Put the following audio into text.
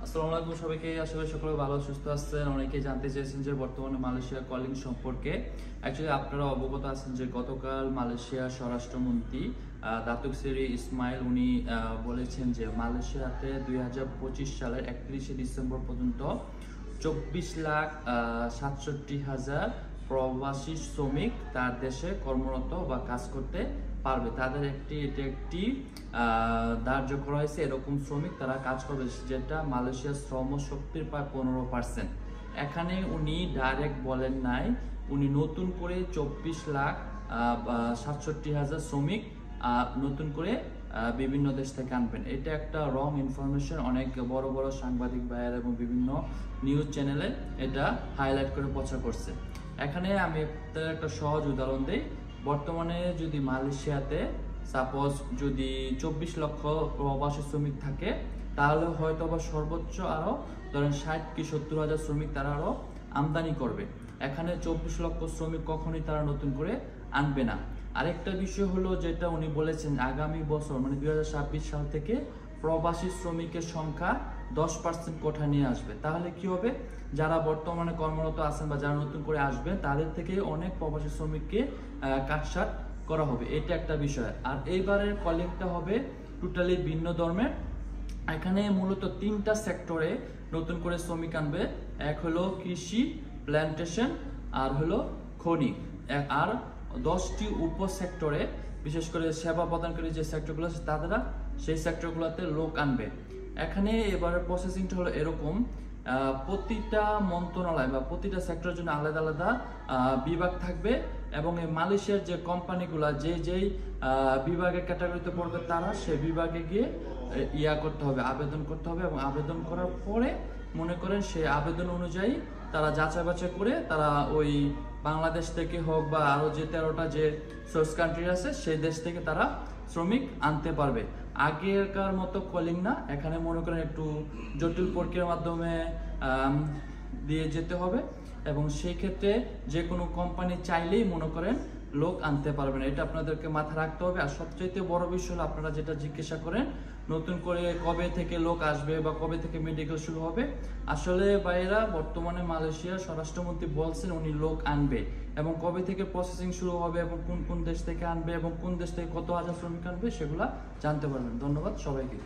আসসালামু আলাইকুম সবাইকে, আশা করি সকলে ভালো সুস্থ আছেন। অনেকেই জানতে চেয়েছেন যে বর্তমানে মালয়েশিয়া কলিং সম্পর্কে। অ্যাকচুয়ালি আপনারা অবগত আছেন যে গতকাল মালয়েশিয়ার স্বরাষ্ট্রমন্ত্রী দাতুক সেরি ইসমাইল উনি বলেছেন যে মালয়েশিয়াতে 2025 সালের 31শে ডিসেম্বর পর্যন্ত 24,67,000 প্রবাসী শ্রমিক তার দেশে কর্মরত বা কাজ করতে পারবে। তাদের এটা একটি ধার্য করা হয়েছে, এরকম শ্রমিক তারা কাজ করবে, যেটা মালয়েশিয়ার শ্রম শক্তির প্রায় 15%। এখানে উনি ডাইরেক্ট বলেন নাই, উনি নতুন করে 24,67,000 শ্রমিক নতুন করে বিভিন্ন দেশ থেকে আনবেন। এটা একটা রং ইনফরমেশন। অনেক বড় বড় সাংবাদিক ভাইয়ের এবং বিভিন্ন নিউজ চ্যানেলে এটা হাইলাইট করে প্রচার করছে। এখানে আমি একটা সহজ উদাহরণ দিই। বর্তমানে যদি মালয়েশিয়াতে সাপোজ যদি 24 লক্ষ প্রবাসী শ্রমিক থাকে, তাহলে হয়তো বা সর্বোচ্চ আরো ধরেন 60 কি 70 হাজার শ্রমিক তারা আরো আমদানি করবে। এখানে 24 লক্ষ শ্রমিক কখনোই তারা নতুন করে আনবে না। আরেকটা বিষয় হলো যেটা উনি বলেছেন, আগামী বছর মানে 2026 সাল থেকে প্রবাসী শ্রমিকের সংখ্যা 10% কোঠা নিয়ে আসবে। তাহলে কি হবে, যারা বর্তমানে কর্মরত আছেন বা যারা নতুন করে আসবে তাদের থেকে অনেক প্রবাসী শ্রমিককে কাটছাট করা হবে। এটা একটা বিষয়। আর এইবারের কলিংটা হবে টোটালি ভিন্ন ধর্মের। এখানে মূলত 3টা সেক্টরে নতুন করে শ্রমিক আনবে। এক হলো কৃষি, প্ল্যান্টেশন, আর হলো খনি। আর 10টি উপ সেক্টরে, বিশেষ করে সেবা প্রদানকারী যে সেক্টরগুলো আছে তারা সেই সেক্টরগুলোতে লোক আনবে। এখানে এবারের প্রসেসিংটা হলো এরকম, প্রতিটা মন্ত্রণালয় বা প্রতিটা সেক্টরের জন্য আলাদা আলাদা বিভাগ থাকবে, এবং এই মালয়েশিয়ার যে কোম্পানিগুলো যেই বিভাগের ক্যাটাগরিতে পড়বে তারা সেই বিভাগে গিয়ে করতে হবে, আবেদন করতে হবে। এবং আবেদন করার পরে মনে করেন সেই আবেদন অনুযায়ী তারা যাচাই বাছাই করে তারা ওই বাংলাদেশ থেকে হোক বা আরো যে 13টা যে সোর্স কান্ট্রি আছে সেই দেশ থেকে তারা শ্রমিক আনতে পারবে। আগেরকার মতো কলিং না, এখানে মনে করেন একটু জটিল প্রক্রিয়ার মাধ্যমে দিয়ে যেতে হবে, এবং সেই ক্ষেত্রে যে কোনো কোম্পানি চাইলেই মনে করেন লোক আনতে পারবে না। এটা আপনাদেরকে মাথায় রাখতে হবে। আর সবচাইতে বড় বিষয় হলো, আপনারা যেটা জিজ্ঞাসা করেন নতুন করে কবে থেকে লোক আসবে বা কবে থেকে মেডিকেল শুরু হবে, আসলে ভাইয়েরা বর্তমানে মালয়েশিয়ার স্বরাষ্ট্রমন্ত্রী বলছেন উনি লোক আনবে, এবং কবে থেকে প্রসেসিং শুরু হবে এবং কোন কোন দেশ থেকে আনবে এবং কোন দেশ থেকে কত হাজার শ্রমিক আনবে সেগুলা জানতে পারবেন। ধন্যবাদ সবাইকে।